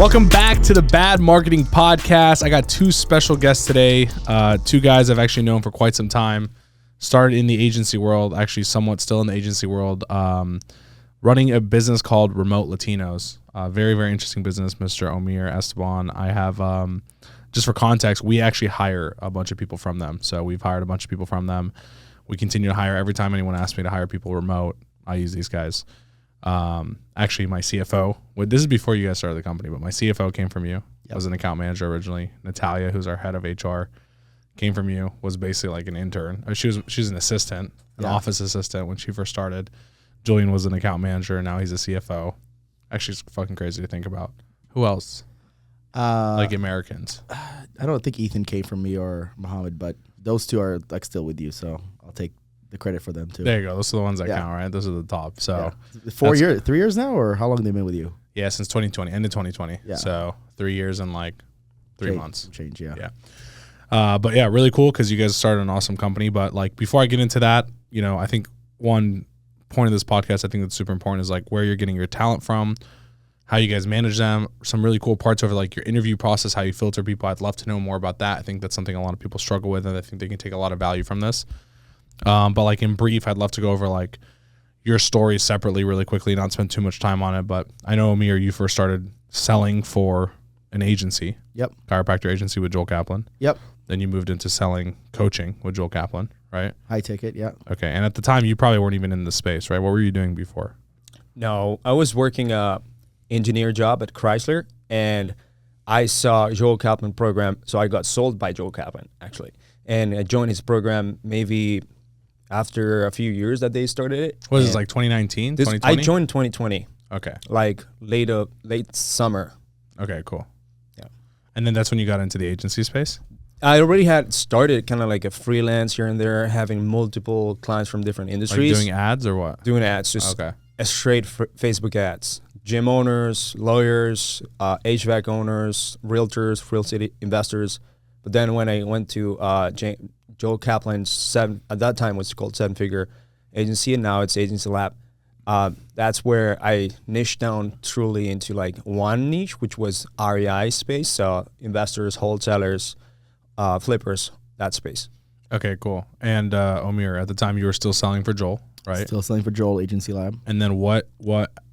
Welcome back to the Bad Marketing Podcast. I got two special guests today. Two guys I've actually known for quite some time. Started in the agency world, actually somewhat still in the agency world, running a business called Remote Latinos. Very, very interesting business, Mr. Omer Esteban. I have, just for context, we actually hire a bunch of people from them. So we've hired a bunch of people from them. We continue to hire. Every time anyone asks me to hire people remote, I use these guys. Actually, my CFO, this is before you guys started the company, but my CFO came from you. Yep. Was an account manager originally. Natalia, who's our head of HR, came from you, was basically like an intern. She's an assistant, an office assistant when she first started. Julian was an account manager, and now he's a CFO. Actually, it's fucking crazy to think about. Who else? Like Americans. I don't think Ethan came from me or Muhammad, but those two are like still with you, so I'll take the credit for them too. There you go. Those are the ones that count, right? Those are the top. So 3 years now, or how long have they been with you? Yeah, since 2020, end of 2020. Yeah. So 3 years and like 3 months. Change, yeah. Yeah. But yeah, really cool because you guys started an awesome company. But like before I get into that, I think one point of this podcast I think that's super important is like where you're getting your talent from, how you guys manage them, some really cool parts over like your interview process, how you filter people. I'd love to know more about that. I think that's something a lot of people struggle with, and I think they can take a lot of value from this. But like in brief, I'd love to go over like your story separately really quickly, not spend too much time on it. But I know, Omer, you first started selling for an agency. Yep. Chiropractor agency with Joel Kaplan. Yep. Then you moved into selling coaching with Joel Kaplan, right? High ticket, yeah. Okay. And at the time, you probably weren't even in the space, right? What were you doing before? No, I was working a engineer job at Chrysler, and I saw Joel Kaplan program. So I got sold by Joel Kaplan, actually. And I joined his program maybe after a few years that they started it. What is this, like 2019, 2020? I joined 2020. Okay. Like late summer. Okay, cool. Yeah. And then that's when you got into the agency space? I already had started kind of like a freelance here and there, having multiple clients from different industries. Like doing ads or what? Doing ads, just a straight Facebook ads. Gym owners, lawyers, HVAC owners, realtors, real estate investors. But then when I went to Joel Kaplan's at that time was called 7-figure agency, and now it's Agency Lab. That's where I niched down truly into like one niche, which was REI space. So investors, wholesalers, flippers, that space. Okay, cool. And Omer, at the time you were still selling for Joel, right? Still selling for Joel, Agency Lab. And then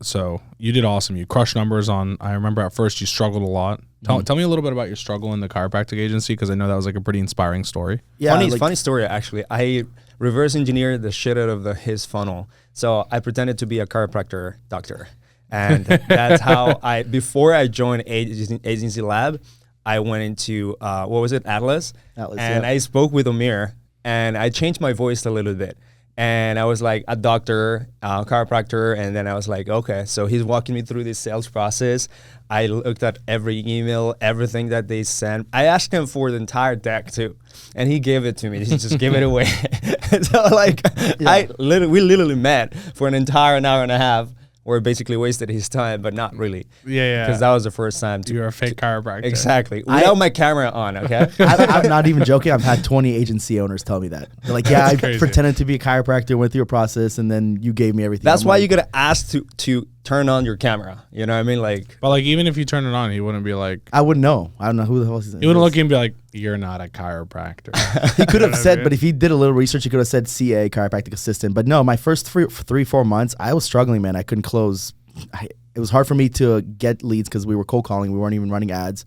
so you did awesome. You crushed numbers I remember at first you struggled a lot. Tell me a little bit about your struggle in the chiropractic agency, because I know that was like a pretty inspiring story. Yeah, funny story actually. I reverse engineered the shit out of his funnel. So I pretended to be a chiropractor doctor, and that's how before I joined Agency Lab, I went into Atlas, and I spoke with Omer, and I changed my voice a little bit. And I was like a doctor, chiropractor, and then I was like, okay, so he's walking me through this sales process. I looked at every email, everything that they sent. I asked him for the entire deck too, and he gave it to me. He just gave it away. So like, we literally met for an entire hour and a half. Where basically wasted his time, but not really. Yeah. Because that was the first time. You're a fake chiropractor. Exactly. Without my camera on, okay? I'm not even joking. I've had 20 agency owners tell me that. They're like, yeah, I pretended to be a chiropractor, went through a process, and then you gave me everything. That's why you got to ask to turn on your camera. You know what I mean? But like, even if you turn it on, he wouldn't be like... I wouldn't know. I don't know who the hell is. He wouldn't look at him and be like, you're not a chiropractor. He could have said, but if he did a little research, he could have said CA, chiropractic assistant. But no, my first 3-4 months, I was struggling, man. I couldn't close... it was hard for me to get leads because we were cold calling. We weren't even running ads.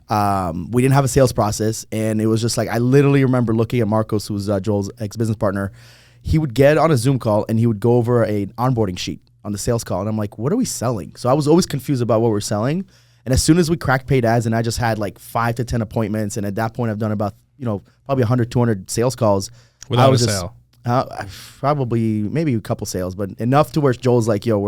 We didn't have a sales process. And it was just like, I literally remember looking at Marcos, who's Joel's ex-business partner. He would get on a Zoom call and he would go over an onboarding sheet on the sales call. And I'm like, what are we selling? So I was always confused about what we're selling. And as soon as we cracked paid ads, and I just had like 5 to 10 appointments. And at that point, I've done about, probably 100, 200 sales calls. Without a sale. Probably maybe a couple sales, but enough to where Joel's like, yo,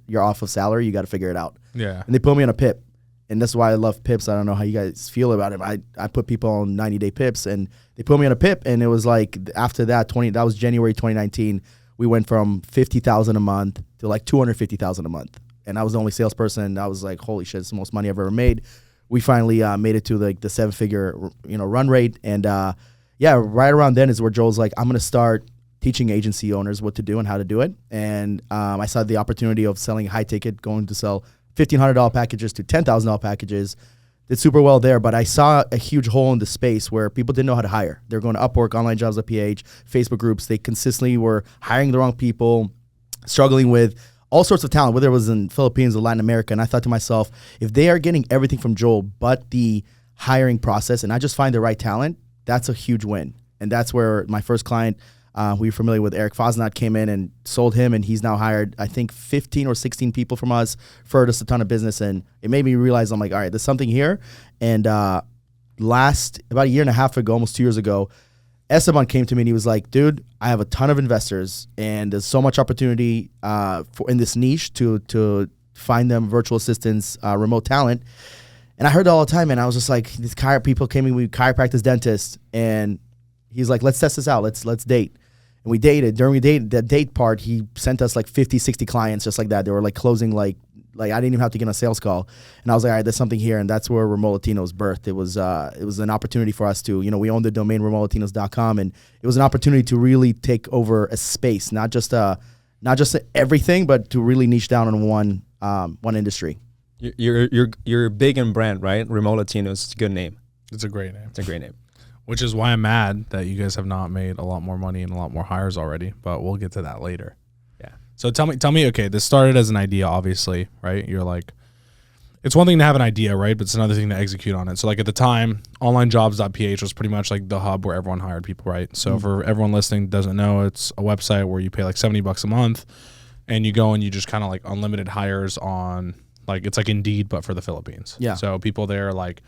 you're off of salary. You got to figure it out. Yeah. And they put me on a PIP. And that's why I love PIPs. I don't know how you guys feel about it. I put people on 90-day PIPs, and they put me on a PIP. And it was like, after that, that was January 2019. We went from $50,000 a month to like $250,000 a month. And I was the only salesperson. I was like, holy shit, it's the most money I've ever made. We finally made it to like the 7-figure, run rate. And right around then is where Joel's like, I'm going to start teaching agency owners what to do and how to do it. And I saw the opportunity of selling high ticket, going to sell $1,500 packages to $10,000 packages. Did super well there, but I saw a huge hole in the space where people didn't know how to hire. They're going to Upwork, Online Jobs at PH, Facebook groups. They consistently were hiring the wrong people, struggling with all sorts of talent, whether it was in Philippines or Latin America. And I thought to myself, if they are getting everything from Joel but the hiring process and I just find the right talent, that's a huge win. And that's where my first client, we were familiar with, Eric Fosnat, came in and sold him, and he's now hired, I think, 15 or 16 people from us, referred us a ton of business, and it made me realize, I'm like, all right, there's something here. And about a year and a half ago, almost 2 years ago, Esteban came to me and he was like, dude, I have a ton of investors, and there's so much opportunity in this niche to find them virtual assistants, remote talent. And I heard it all the time, and I was just like, these people came in with chiropractors, dentists, and he's like, let's test this out. Let's date. And we dated. During the date part, he sent us like 50, 60 clients just like that. They were like closing like I didn't even have to get on a sales call. And I was like, all right, there's something here. And that's where Remote Latinos birthed. It was an opportunity for us to, we own the domain remotelatinos.com, and it was an opportunity to really take over a space, not just everything, but to really niche down on one industry. You're big in brand, right? Remote Latinos, it's a good name. It's a great name. It's a great name. Which is why I'm mad that you guys have not made a lot more money and a lot more hires already, but we'll get to that later. Yeah. So tell me, okay, this started as an idea, obviously, right? You're like, it's one thing to have an idea, right? But it's another thing to execute on it. So like at the time, onlinejobs.ph was pretty much like the hub where everyone hired people, right? So for everyone listening doesn't know, it's a website where you pay like $70 a month and you go and you just kind of like unlimited hires on, like, it's like Indeed, but for the Philippines. Yeah. So people there like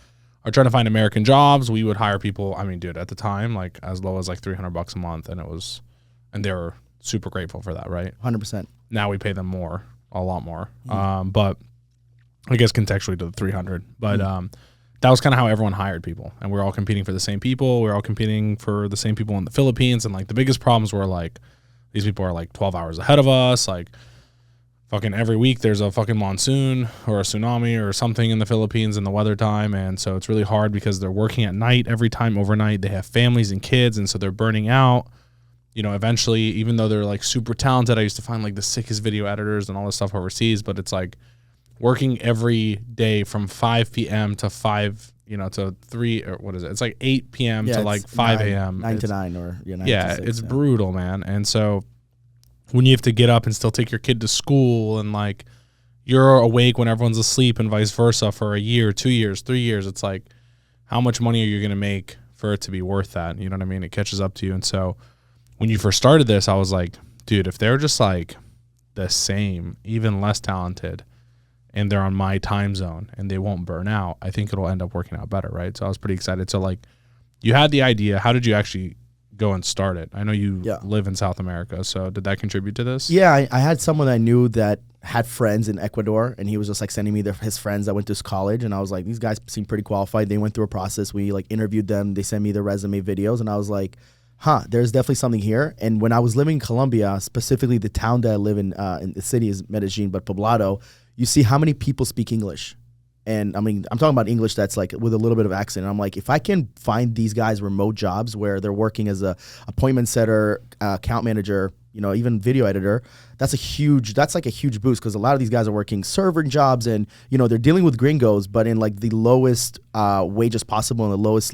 are trying to find American jobs. We would hire people. I mean, dude, at the time, like as low as like $300 a month, and they were super grateful for that, right? 100%. Now we pay them more, a lot more. But I guess contextually to the 300. But that was kind of how everyone hired people, and we're all competing for the same people. We're all competing for the same people in the Philippines, and like the biggest problems were like these people are like 12 hours ahead of us, like. Fucking every week there's a fucking monsoon or a tsunami or something in the Philippines in the weather time. And so it's really hard because they're working at night every time overnight. They have families and kids, and so they're burning out. Eventually, even though they're like super talented, I used to find like the sickest video editors and all this stuff overseas, but it's like working every day from 5 p.m. to 5, to 3, or what is it? It's like 8 p.m. to like 5 a.m. 9 to 9 or 9 yeah, to 6, it's brutal, man. And so when you have to get up and still take your kid to school, and like you're awake when everyone's asleep and vice versa for a year, 2 years, 3 years, it's like, how much money are you going to make for it to be worth that? You know what I mean? It catches up to you. And so when you first started this, I was like, dude, if they're just like the same, even less talented, and they're on my time zone and they won't burn out, I think it'll end up working out better, right? So I was pretty excited. So like, you had the idea. How did you actually go and start it? I know you live in South America, so did that contribute to this? Yeah, I had someone I knew that had friends in Ecuador, and he was just like sending me his friends that went to college, and I was like, these guys seem pretty qualified. They went through a process. We like interviewed them. They sent me their resume videos, and I was like, there's definitely something here. And when I was living in Colombia, specifically the town that I live in the city is Medellin, but Poblado, you see how many people speak English. And I mean, I'm talking about English that's like with a little bit of accent. And I'm like, if I can find these guys remote jobs where they're working as a appointment setter, account manager, even video editor, that's like a huge boost, because a lot of these guys are working server jobs, and they're dealing with gringos, but in like the lowest wages possible and the lowest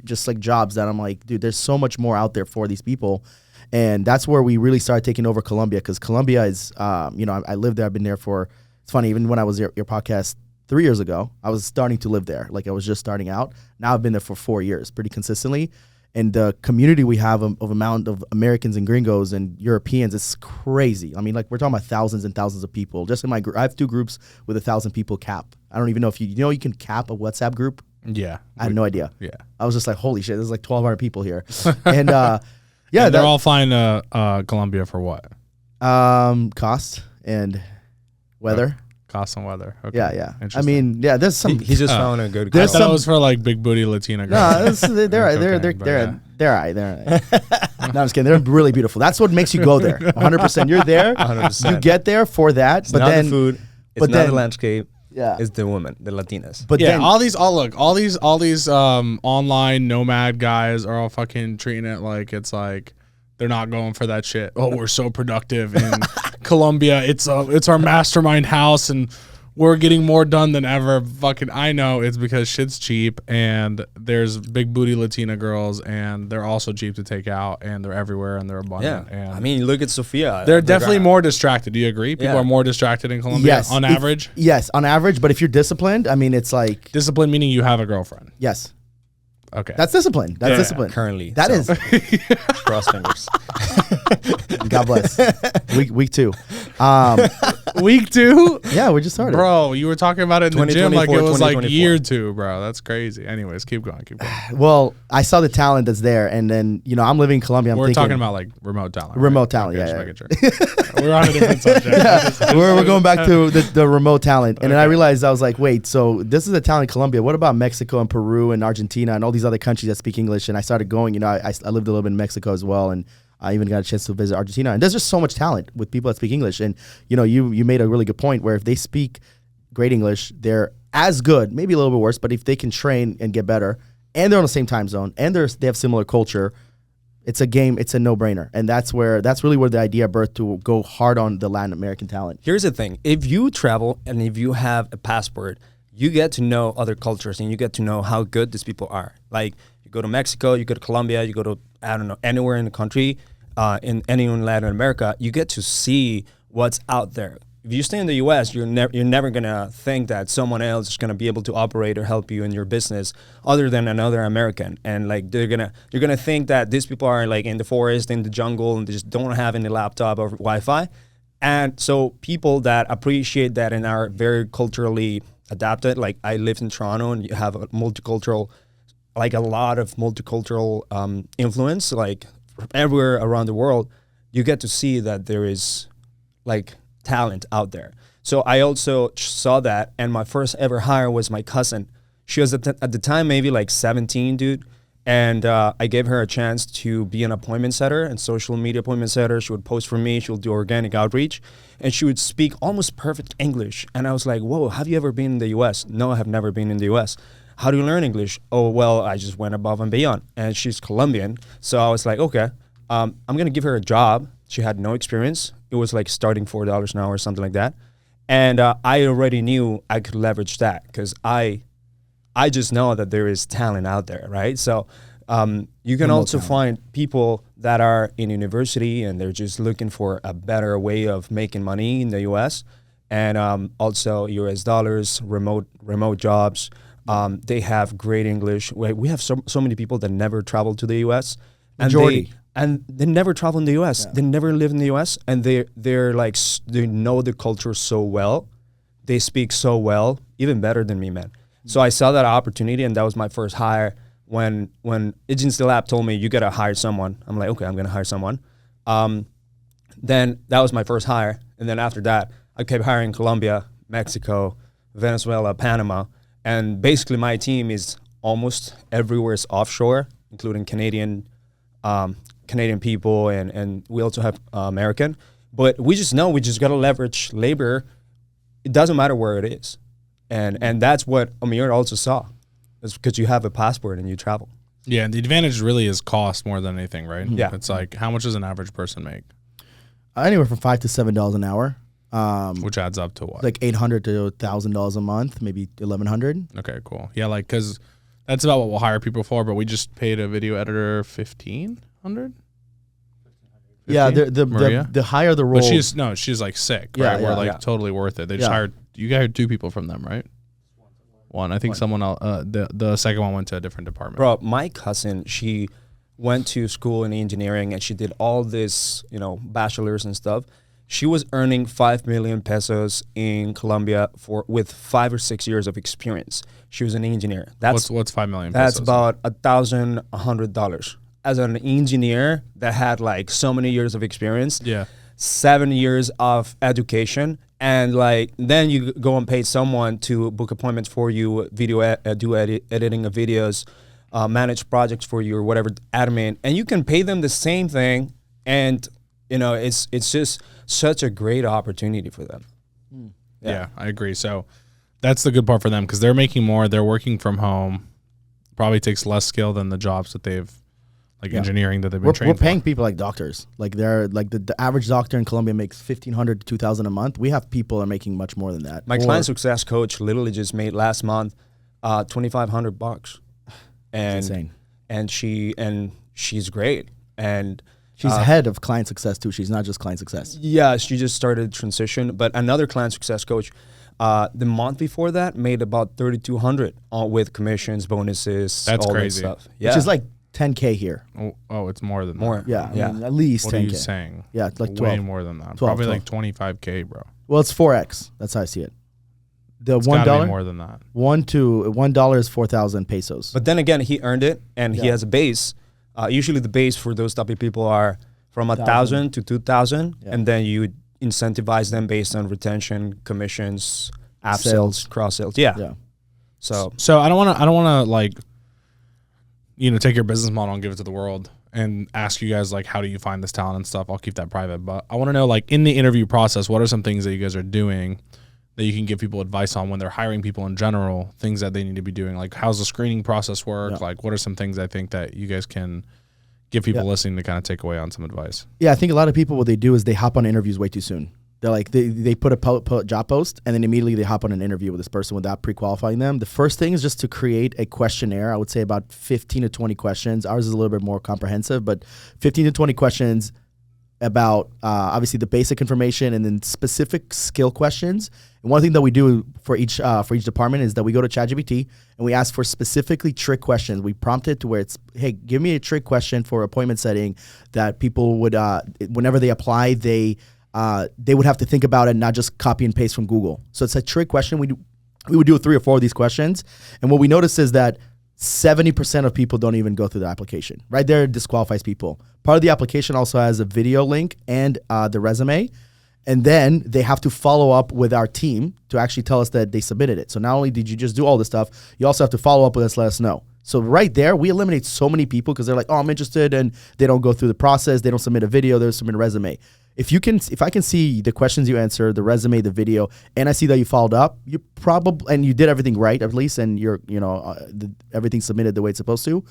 just like jobs that I'm like, dude, there's so much more out there for these people. And that's where we really started taking over Colombia, because Colombia is, I lived there. I've been there for, it's funny, even when I was your podcast 3 years ago, I was starting to live there. Like I was just starting out. Now I've been there for 4 years pretty consistently. And the community we have of amount of Americans and gringos and Europeans, it's crazy. I mean, like we're talking about thousands and thousands of people. Just in my group, I have 2 groups with 1,000 people cap. I don't even know if you can cap a WhatsApp group. Yeah. I had no idea. Yeah. I was just like, holy shit, there's like 1,200 people here. And and they're all flying to Colombia for what? Cost and weather. Cost and weather. Okay. Yeah. I mean, yeah, there's some. He just found a good. I thought it was for like big booty Latina girls. No, they're all right. No, I'm just kidding. They're really beautiful. That's what makes you go there. 100%. You're there. 100%. You get there for that. It's but not then the food. It's but not then the landscape. Yeah. It's the women, the Latinas. But yeah, then all these online nomad guys are all fucking treating it like it's like they're not going for that shit. Oh, we're so productive in Colombia. It's our mastermind house, and we're getting more done than ever. Fucking, I know it's because shit's cheap and there's big booty Latina girls and they're also cheap to take out and they're everywhere and they're abundant. Yeah. And I mean, look at Sophia. they're definitely more distracted. Do you agree? People Yeah. are more distracted in Colombia on average? Yes, on average. But if you're disciplined, I mean, it's like. Discipline meaning you have a girlfriend. Yes. Okay. That's discipline. That's discipline. Currently. That is. Cross fingers. God bless. Week 2. Week 2? Yeah, we just started. Bro, you were talking about it in the gym like it was like 2024. year 2, bro. That's crazy. Anyways, keep going. Well, I saw the talent that's there, and then I'm living in Colombia. I'm We're thinking, talking about like remote talent. Remote talent, Okay, yeah, just making sure. We're on a different subject. we're going back to the remote talent, and then I realized I was like, wait, so this is a talent in Colombia. What about Mexico and Peru and Argentina and all these other countries that speak English? And I started going. I lived a little bit in Mexico as well, and I even got a chance to visit Argentina. And there's just so much talent with people that speak English. And you made a really good point where if they speak great English, they're as good, maybe a little bit worse, but if they can train and get better, and they're on the same time zone, and they have similar culture, it's a game. It's a no-brainer, and that's really where the idea birthed to go hard on the Latin American talent. Here's the thing: if you travel and if you have a passport, you get to know other cultures and you get to know how good these people are. Like you go to Mexico, you go to Colombia, you go to anywhere in the country, anywhere in Latin America, you get to see what's out there. If you stay in the U.S., you're never gonna think that someone else is gonna be able to operate or help you in your business other than another American. And like you're gonna think that these people are like in the forest, in the jungle, and they just don't have any laptop or Wi-Fi. And so people that appreciate that and are very culturally adapted, like I lived in Toronto, and you have a multicultural, like a lot of multicultural influence, like from everywhere around the world. You get to see that there is like talent out there. So I also saw that, and my first ever hire was my cousin. She was at the time maybe like 17, dude. And I gave her a chance to be an appointment setter and social media appointment setter. She would post for me. She would do organic outreach. And she would speak almost perfect English. And I was like, whoa, have you ever been in the U.S.? No, I have never been in the U.S. How do you learn English? Oh, well, I just went above and beyond. And she's Colombian. So I was like, okay, I'm going to give her a job. She had no experience. It was like starting $4 an hour or something like that. And I already knew I could leverage that because I just know that there is talent out there, right? So you can also find people that are in university and they're just looking for a better way of making money in the U.S. and also U.S. dollars, remote jobs. They have great English. We have so many people that never travel to the U.S. Majority. And they never travel in the U.S. Yeah. They never live in the U.S. and they're like they know the culture so well, they speak so well, even better than me, man. So I saw that opportunity, and that was my first hire. When Agency Lab told me you gotta hire someone, I'm like, okay, I'm gonna hire someone. Then that was my first hire, and then after that, I kept hiring Colombia, Mexico, Venezuela, Panama, and basically my team is almost everywhere is offshore, including Canadian people, and we also have American. But we just gotta leverage labor. It doesn't matter where it is. And that's what Omer also saw. It's because you have a passport and you travel. Yeah, and the advantage really is cost more than anything, right? Yeah. It's like, how much does an average person make? Anywhere from $5 to $7 an hour. Which adds up to what? Like $800 to $1,000 a month, maybe $1,100. Okay, cool. Yeah, like, because that's about what we'll hire people for, but we just paid a video editor $1,500. Yeah, the higher the role. But she's like sick, right? Yeah, We're like totally worth it. They just you hired 2 people from them, right? One. I think someone else, the second one went to a different department. Bro, my cousin, she went to school in engineering and she did all this, bachelor's and stuff. She was earning 5 million pesos in Colombia with 5 or 6 years of experience. She was an engineer. What's 5 million pesos? That's about $1,100. As an engineer that had like so many years of experience, 7 years of education, and like then you go and pay someone to book appointments for you, editing of videos, manage projects for you or whatever, admin, and you can pay them the same thing, and it's just such a great opportunity for them. Yeah, I agree. So that's the good part for them because they're making more. They're working from home. Probably takes less skill than the jobs that they've like engineering that they've been We're trained paying for. people like doctors. Like they're like the average doctor in Colombia makes $1,500 to $2,000 a month. We have people that are making much more than that. My client success coach literally just made last month $2,500, and insane. and she's great, and She's head of client success too. She's not just client success. yeah, she just started transition. But another client success coach, the month before that, made about $3,200 with commissions, bonuses, That's all crazy. that stuff. Yeah, Which is like 10K here. Oh, it's more than more. that. Yeah, Yeah. I mean, at least What 10K. are you saying? Yeah, like Way 12. more than that. 12, Probably 12. like 25K, bro. Well, it's 4x. That's how I see it. The It's gotta be $1 more than that. $1 is 4,000 pesos. But then again, he earned it, and he Yeah. has a base. Usually, the base for those type of people are from 1,000 to 2,000, Yeah. and then you incentivize them based on retention, commissions, app Sales. sales, cross sales. Yeah. Yeah. So I don't want to like, take your business model and give it to the world and ask you guys like, how do you find this talent and stuff? I'll keep that private, but I want to know, like, in the interview process, what are some things that you guys are doing that you can give people advice on when they're hiring people in general, things that they need to be doing? Like, how's the screening process work? Yeah. Like, what are some things I think that you guys can give people listening to kind of take away on some advice? Yeah, I think a lot of people, what they do is they hop on interviews way too soon. They're like, they put a job post and then immediately they hop on an interview with this person without pre-qualifying them. The first thing is just to create a questionnaire. I would say about 15 to 20 questions. Ours is a little bit more comprehensive, but 15 to 20 questions about obviously the basic information and then specific skill questions. And one thing that we do for each department is that we go to ChatGPT and we ask for specifically trick questions. We prompt it to where it's, hey, give me a trick question for appointment setting that people would, whenever they apply, they would have to think about it, not just copy and paste from Google. So it's a trick question. We would do 3 or 4 of these questions. And what we notice is that 70% of people don't even go through the application. Right there disqualifies people. Part of the application also has a video link and the resume. And then they have to follow up with our team to actually tell us that they submitted it. So not only did you just do all this stuff, you also have to follow up with us, let us know. So right there, we eliminate so many people because they're like, oh, I'm interested, and they don't go through the process. They don't submit a video. They don't submit a resume. If I can see the questions you answer, the resume, the video, and I see that you followed up, you probably, and you did everything right at least, and you're, everything submitted the way it's supposed to,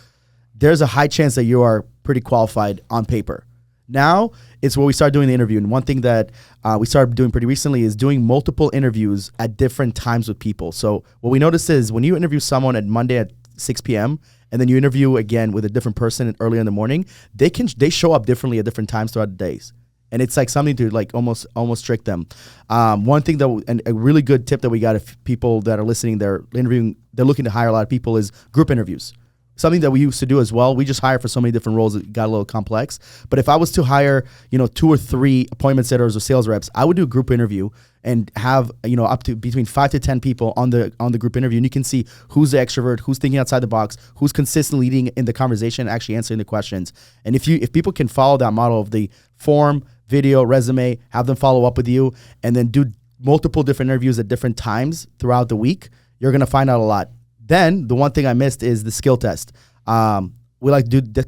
there's a high chance that you are pretty qualified on paper. Now it's where we start doing the interview. And one thing that we started doing pretty recently is doing multiple interviews at different times with people. So what we notice is when you interview someone at Monday at 6 p.m. and then you interview again with a different person early in the morning, they show up differently at different times throughout the days. And it's like something to like almost trick them. One thing and a really good tip that we got, if people that are listening, they're looking to hire a lot of people, is group interviews. Something that we used to do as well. We just hire for so many different roles, it got a little complex. But if I was to hire, 2 or 3 appointment setters or sales reps, I would do a group interview and have, up to between 5 to 10 people on the group interview. And you can see who's the extrovert, who's thinking outside the box, who's consistently leading in the conversation, actually answering the questions. And if people can follow that model of the form, video, resume, have them follow up with you, and then do multiple different interviews at different times throughout the week, you're going to find out a lot. Then the one thing I missed is the skill test. We like to do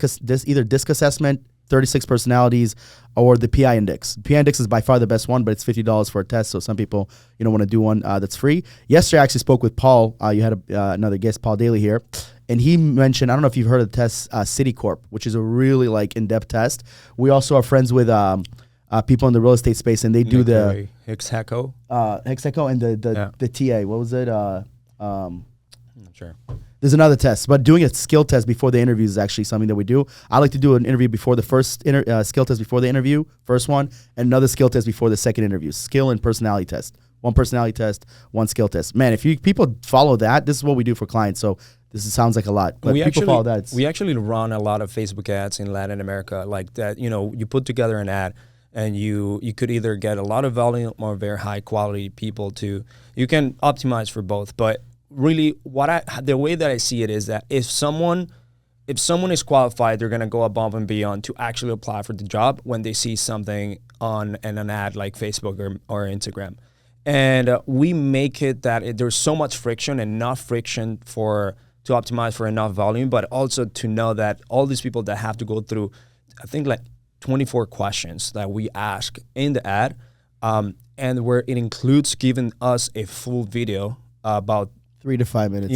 either DISC assessment, 36 personalities, or the PI index. PI index is by far the best one, but it's $50 for a test. So some people want to do one that's free. Yesterday I actually spoke with Paul. You had another guest, Paul Daly, here. And he mentioned, I don't know if you've heard of the test, Citicorp, which is a really in-depth test. We also are friends with people in the real estate space, and they do the Hexaco. Hexaco and the TA. What was it? I'm not sure. There's another test, but doing a skill test before the interview is actually something that we do. I like to do an interview before the first skill test before the interview, first one, and another skill test before the second interview. Skill and personality test. One personality test, one skill test. Man, if people follow that, this is what we do for clients. So this sounds like a lot, but follow that. We actually run a lot of Facebook ads in Latin America, like that. You put together an ad, and you could either get a lot of volume or very high quality people to. You can optimize for both, but really, the way that I see it is that if someone is qualified, they're gonna go above and beyond to actually apply for the job when they see something on an ad like Facebook or Instagram. And we make it that there's so much friction, enough friction to optimize for enough volume, but also to know that all these people that have to go through, I think 24 questions that we ask in the ad, and where it includes giving us a full video about 3 to 5 minutes.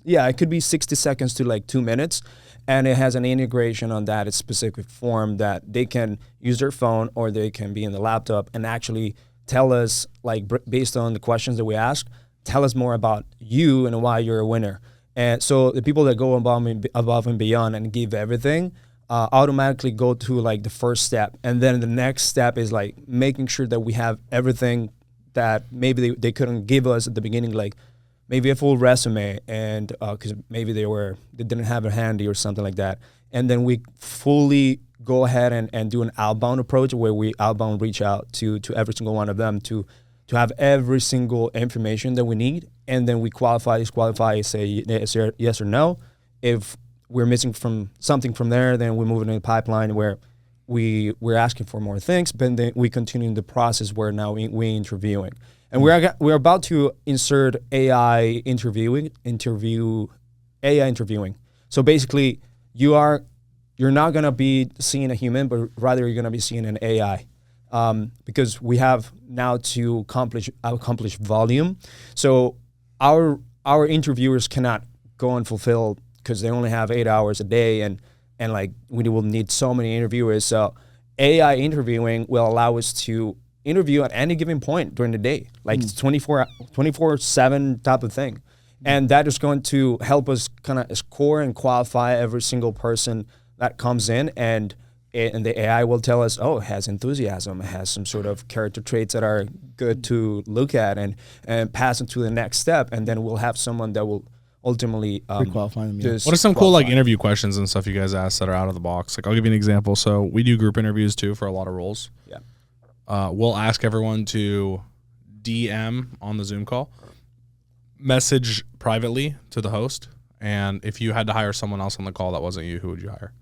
Yeah, it could be 60 seconds to like 2 minutes. And it has an integration on that specific form that they can use their phone or they can be in the laptop and actually tell us, like based on the questions that we asked, tell us more about you and why you're a winner. And so the people that go above and beyond and give everything automatically go to like the first step. And then the next step is like making sure that we have everything that maybe they couldn't give us at the beginning, like maybe a full resume, and because maybe they didn't have it handy or something like that. And then we fully go ahead and do an outbound approach where we outbound reach out to every single one of them to have every single information that we need. And then we qualify, say yes or no. If we're missing from something from there, then we move into the pipeline where we're asking for more things, but then we continue the process where now we're interviewing. And we're about to insert AI interviewing. So basically, you're not gonna be seeing a human, but rather you're gonna be seeing an AI, because we have now to accomplish volume. So our interviewers cannot go and fulfill because they only have 8 hours a day, and like we will need so many interviewers. So AI interviewing will allow us to interview at any given point during the day, like it's 24/7 type of thing. And that is going to help us kind of score and qualify every single person that comes in, and the AI will tell us, oh, it has enthusiasm, it has some sort of character traits that are good to look at, and pass it to the next step. And then we'll have someone that will ultimately pre-qualify them. Yeah. What are some cool like interview questions and stuff you guys ask that are out of the box? Like I'll give you an example. So we do group interviews too for a lot of roles. Yeah. We'll ask everyone to DM on the Zoom call, message privately to the host, and if you had to hire someone else on the call that wasn't you, who would you hire?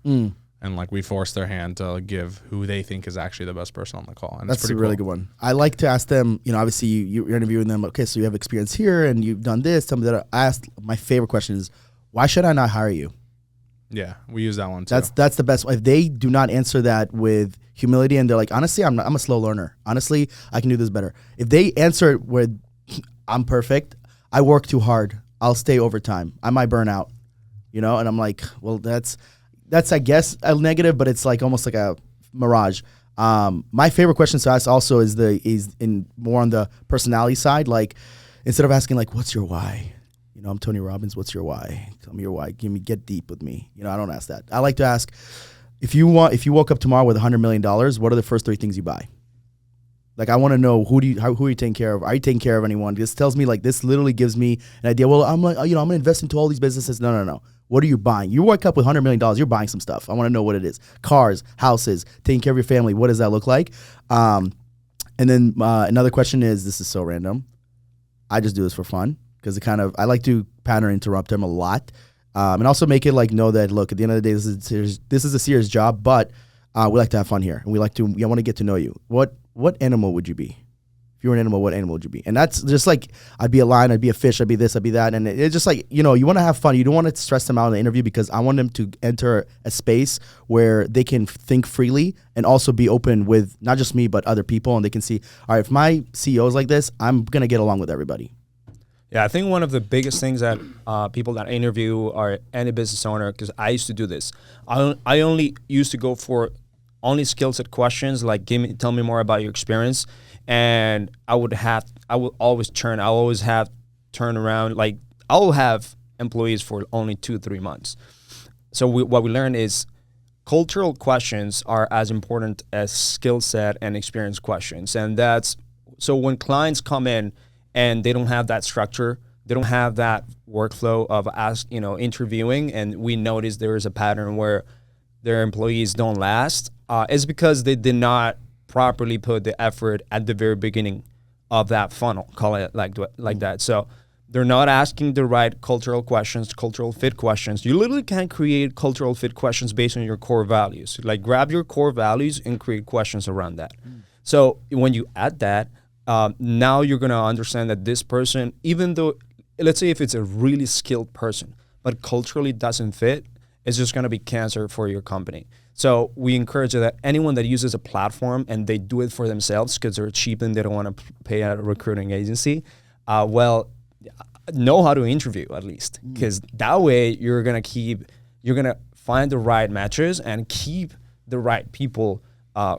And like we force their hand to give who they think is actually the best person on the call. And that's a really good one. I like to ask them, obviously you're interviewing them. Okay, so you have experience here and you've done this. Tell me that. I asked, my favorite question is, why should I not hire you? Yeah, we use that one too. That's the best. If they do not answer that with humility and they're like, honestly, I'm a slow learner. Honestly, I can do this better. If they answer it with, I'm perfect, I work too hard, I'll stay overtime, I might burn out, and I'm like, well, that's I guess a negative, but it's like almost like a mirage. My favorite question to ask also is in more on the personality side. Like instead of asking like, what's your why? I'm Tony Robbins. What's your why? Tell me your why. Get deep with me. I don't ask that. I like to ask, if you woke up tomorrow with $100 million, what are the first 3 things you buy? Like, I want to know who are you taking care of? Are you taking care of anyone? This tells me, like, this literally gives me an idea. Well, I'm like, I'm going to invest into all these businesses. No. What are you buying? You wake up with $100 million, you're buying some stuff. I want to know what it is. Cars, houses, taking care of your family. What does that look like? And then another question is, this is so random. I just do this for fun because I like to pattern interrupt them a lot. And also make it like know that, look, at the end of the day, this is a serious job, but we like to have fun here. And we want to get to know you. What animal would you be? If you were an animal, what animal would you be? And that's just like, I'd be a lion, I'd be a fish, I'd be this, I'd be that. And it's just like, you want to have fun. You don't want to stress them out in the interview because I want them to enter a space where they can think freely and also be open with not just me, but other people. And they can see, all right, if my CEO is like this, I'm going to get along with everybody. Yeah, I think one of the biggest things that people that interview are any business owner, because I used to do this. I only used to go for only skill set questions, like tell me more about your experience. And I will always turn around. Like I will have employees for only 2-3 months. So what we learned is cultural questions are as important as skill set and experience questions. And so when clients come in and they don't have that structure, they don't have that workflow of interviewing, and we notice there is a pattern where their employees don't last, it's because they did not properly put the effort at the very beginning of that funnel, call it like that. So they're not asking the right cultural questions, cultural fit questions. You literally can't create cultural fit questions based on your core values. Like grab your core values and create questions around that. So when you add that, now you're going to understand that this person, even though, let's say if it's a really skilled person, but culturally doesn't fit, it's just going to be cancer for your company. So we encourage that anyone that uses a platform and they do it for themselves because they're cheap and they don't want to pay a recruiting agency, know how to interview at least, because that way you're gonna find the right matches and keep the right people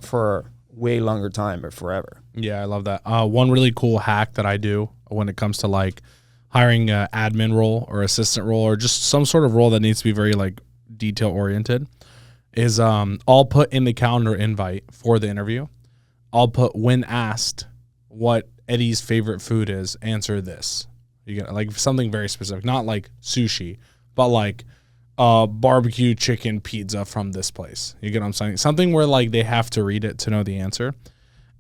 for way longer time or forever. Yeah, I love that. One really cool hack that I do when it comes to like hiring an admin role or assistant role or just some sort of role that needs to be very like detail oriented is I'll put in the calendar invite for the interview. I'll put, when asked what Eddie's favorite food is, answer this. You get like something very specific, not like sushi, but like barbecue chicken pizza from this place. You get what I'm saying? Something where like they have to read it to know the answer.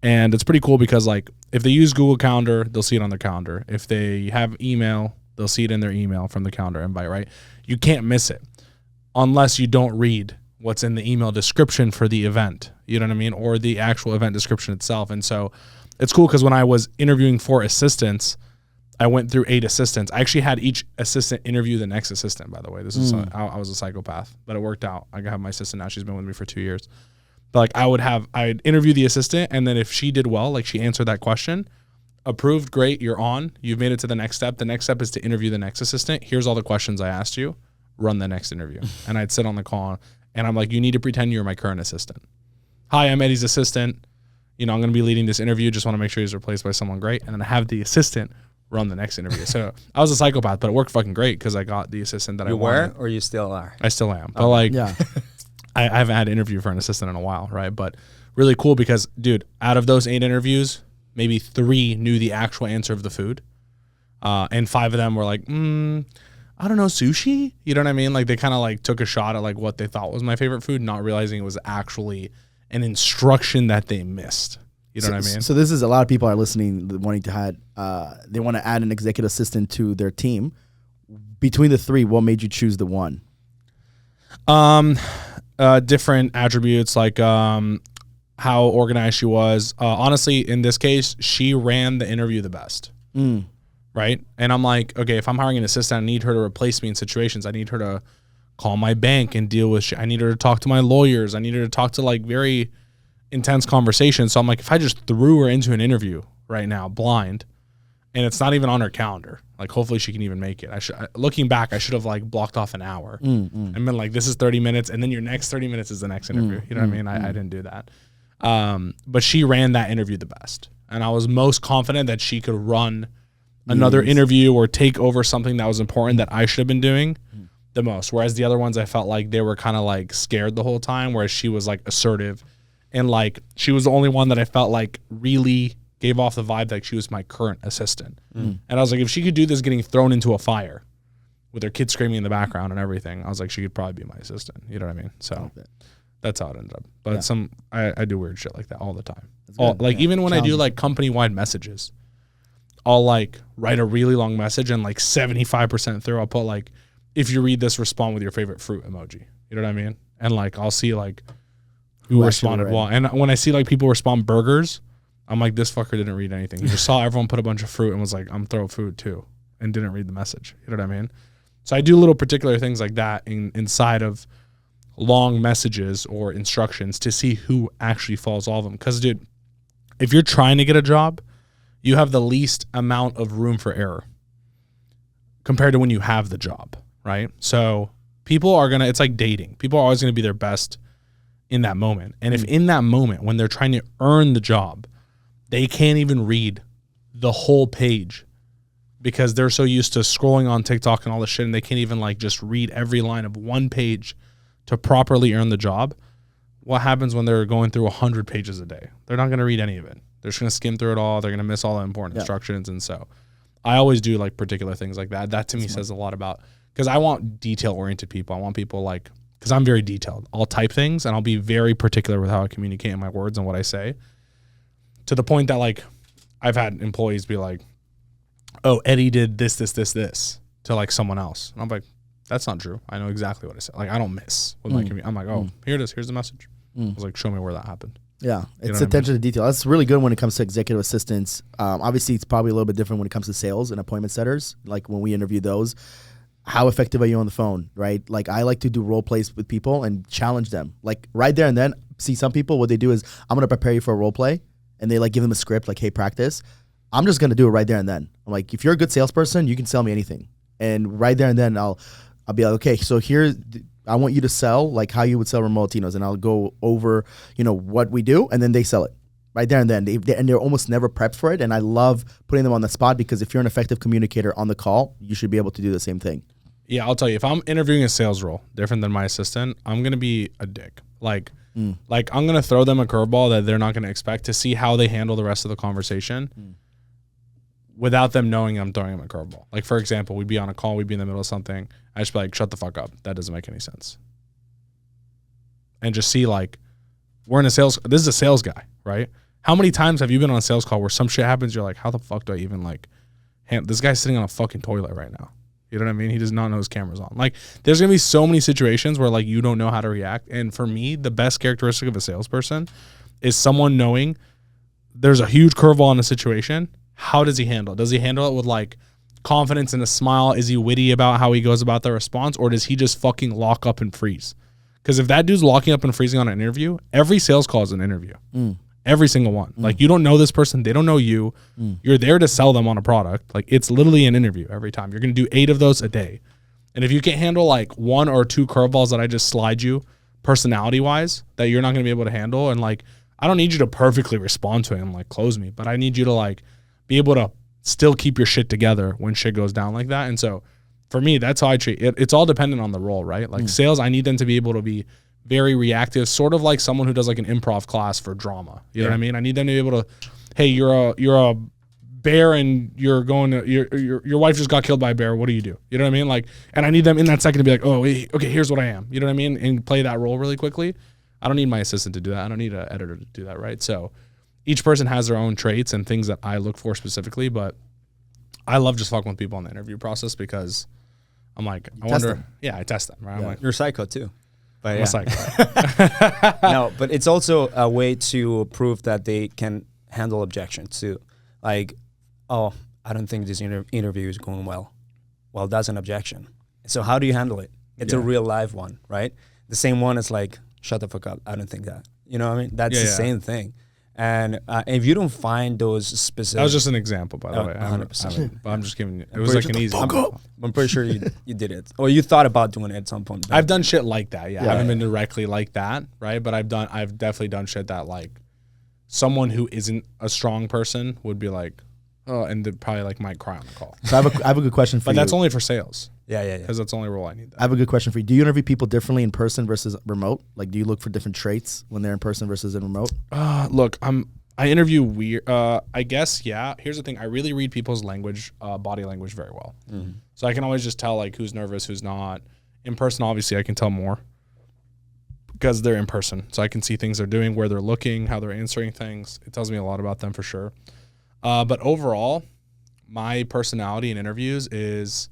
And it's pretty cool because like if they use Google Calendar, they'll see it on their calendar. If they have email, they'll see it in their email from the calendar invite, right? You can't miss it unless you don't read what's in the email description for the event. You know what I mean? Or the actual event description itself. And so it's cool because when I was interviewing for assistants, I went through 8 assistants. I actually had each assistant interview the next assistant, by the way. This is I was a psychopath, but it worked out. I have my assistant now. She's been with me for 2 years. But like I'd interview the assistant, and then if she did well, like she answered that question, approved, great, you're on. You've made it to the next step. The next step is to interview the next assistant. Here's all the questions I asked you. Run the next interview. And I'd sit on the call, and I'm like, you need to pretend you're my current assistant. Hi, I'm Eddie's assistant. You know, I'm going to be leading this interview. Just want to make sure he's replaced by someone great. And then I have the assistant run the next interview. So I was a psychopath, but it worked fucking great because I got the assistant that I wanted. You were, or you still are? I still am. But like, Yeah. I haven't had an interview for an assistant in a while, right? But really cool because, dude, out of those 8 interviews, maybe 3 knew the actual answer of the food. And 5 of them were like, I don't know, sushi? You know what I mean? Like they kind of like took a shot at like what they thought was my favorite food, not realizing it was actually an instruction that they missed. You know what I mean? So this is, a lot of people are listening wanting to they want to add an executive assistant to their team. Between the 3, what made you choose the one? Different attributes like how organized she was. Honestly, in this case, she ran the interview the best. Right? And I'm like, okay, if I'm hiring an assistant, I need her to replace me in situations. I need her to call my bank and deal with shit. I need her to talk to my lawyers. I need her to talk to like very intense conversations. So I'm like, if I just threw her into an interview right now, blind, and it's not even on her calendar, like hopefully she can even make it. Looking back, I should have like blocked off an hour and been like, this is 30 minutes. And then your next 30 minutes is the next interview. You know what I mean? I didn't do that. But she ran that interview the best. And I was most confident that she could run another interview or take over something that was important that I should have been doing the most. Whereas the other ones, I felt like they were kind of like scared the whole time, whereas she was like assertive. And like, she was the only one that I felt like really gave off the vibe that she was my current assistant. And I was like, if she could do this getting thrown into a fire with her kids screaming in the background and everything, I was like, she could probably be my assistant. You know what I mean? So that's how it ended up. But I do weird shit like that all the time. Even when I do like company-wide messages, I'll like write a really long message and like 75% through, I'll put like, if you read this, respond with your favorite fruit emoji. You know what I mean? And like, I'll see like who responded well. And when I see like people respond burgers, I'm like, this fucker didn't read anything. He just saw everyone put a bunch of fruit and was like, I'm throw food too, and didn't read the message. You know what I mean? So I do little particular things like that inside of long messages or instructions to see who actually follows all of them. Because, dude, if you're trying to get a job, you have the least amount of room for error compared to when you have the job, right? So people are going to, it's like dating. People are always going to be their best in that moment. And if in that moment, when they're trying to earn the job, they can't even read the whole page because they're so used to scrolling on TikTok and all this shit, and they can't even like just read every line of one page to properly earn the job. What happens when they're going through 100 pages a day? They're not going to read any of it. They're just going to skim through it all. They're going to miss all the important instructions. And so I always do like particular things like that. That to me says a lot about, because I want detail-oriented people. I want people like, because I'm very detailed. I'll type things and I'll be very particular with how I communicate in my words and what I say, to the point that like I've had employees be like, oh, Eddie did this to like someone else. And I'm like, that's not true. I know exactly what I said. Like I don't miss with my community. I'm like, oh, here it is. Here's the message. I was like, show me where that happened. Yeah, it's attention to detail. That's really good when it comes to executive assistants. Obviously, it's probably a little bit different when it comes to sales and appointment setters. Like when we interview those, how effective are you on the phone, right? Like I like to do role plays with people and challenge them. Like right there and then, see some people, what they do is, I'm going to prepare you for a role play. And they like give them a script, like, hey, practice. I'm just gonna do it right there and then. I'm like, if you're a good salesperson, you can sell me anything, and right there and then I'll be like, okay, so here I want you to sell like how you would sell Remote Latinos, and I'll go over what we do, and then they sell it right there and then. And they're almost never prepped for it, and I love putting them on the spot because if you're an effective communicator on the call, you should be able to do the same thing. Yeah, I'll tell you, if I'm interviewing a sales role different than my assistant, I'm gonna be a dick. Like I'm gonna throw them a curveball that they're not gonna expect to see how they handle the rest of the conversation without them knowing I'm throwing them a curveball. Like, for example, we'd be on a call, we'd be in the middle of something, I just be like, shut the fuck up. That doesn't make any sense. And just see, like, this is a sales guy, right? How many times have you been on a sales call where some shit happens, you're like, how the fuck do I even this guy's sitting on a fucking toilet right now. You know what I mean? He does not know his camera's on. Like, there's going to be so many situations where, like, you don't know how to react. And for me, the best characteristic of a salesperson is someone knowing there's a huge curveball in a situation. How does he handle it? Does he handle it with, like, confidence and a smile? Is he witty about how he goes about the response? Or does he just fucking lock up and freeze? Because if that dude's locking up and freezing on an interview, every sales call is an interview. Every single one. Like, you don't know this person. They don't know you. You're there to sell them on a product. Like, it's literally an interview every time. You're going to do 8 of those a day. And if you can't handle, like, 1 or 2 curveballs that I just slide you personality-wise that you're not going to be able to handle, and, like, I don't need you to perfectly respond to it and, like, close me. But I need you to, like, be able to still keep your shit together when shit goes down like that. And so, for me, that's how I treat it. It's all dependent on the role, right? Like, sales, I need them to be able to be very reactive, sort of like someone who does like an improv class for drama. You know what I mean? I need them to be able to, hey, you're a bear and you're going to your wife just got killed by a bear. What do? You know what I mean? Like, and I need them in that second to be like, oh, okay, here's what I am. You know what I mean? And play that role really quickly. I don't need my assistant to do that. I don't need an editor to do that, right? So each person has their own traits and things that I look for specifically, but I love just fucking with people in the interview process because I'm like, I wonder. Yeah, I test them, right? I'm like, you're psycho too. But I'm a psycho. No, but it's also a way to prove that they can handle objections too. Like, oh, I don't think this interview is going well. Well, that's an objection. So how do you handle it? It's a real live one, right? The same one is like, shut the fuck up. I don't think that. You know what I mean? That's the same thing. And if you don't find those specific... That was just an example, by the way. 100%. But I'm just giving you... It was like an easy... I'm pretty sure you did it. Or you thought about doing it at some point. I've done shit like that, yeah. I haven't been directly like that, right? But I've definitely done shit that, like, someone who isn't a strong person would be like, oh, and they'd probably, like, might cry on the call. So I have a good question for you. But that's only for sales. Yeah. Because that's the only role I need that. I have a good question for you. Do you interview people differently in person versus remote? Like, do you look for different traits when they're in person versus in remote? Look, I interview weird. I guess, yeah. Here's the thing. I really read people's language, body language very well. So I can always just tell, like, who's nervous, who's not. In person, obviously, I can tell more because they're in person. So I can see things they're doing, where they're looking, how they're answering things. It tells me a lot about them for sure. But overall, my personality in interviews is,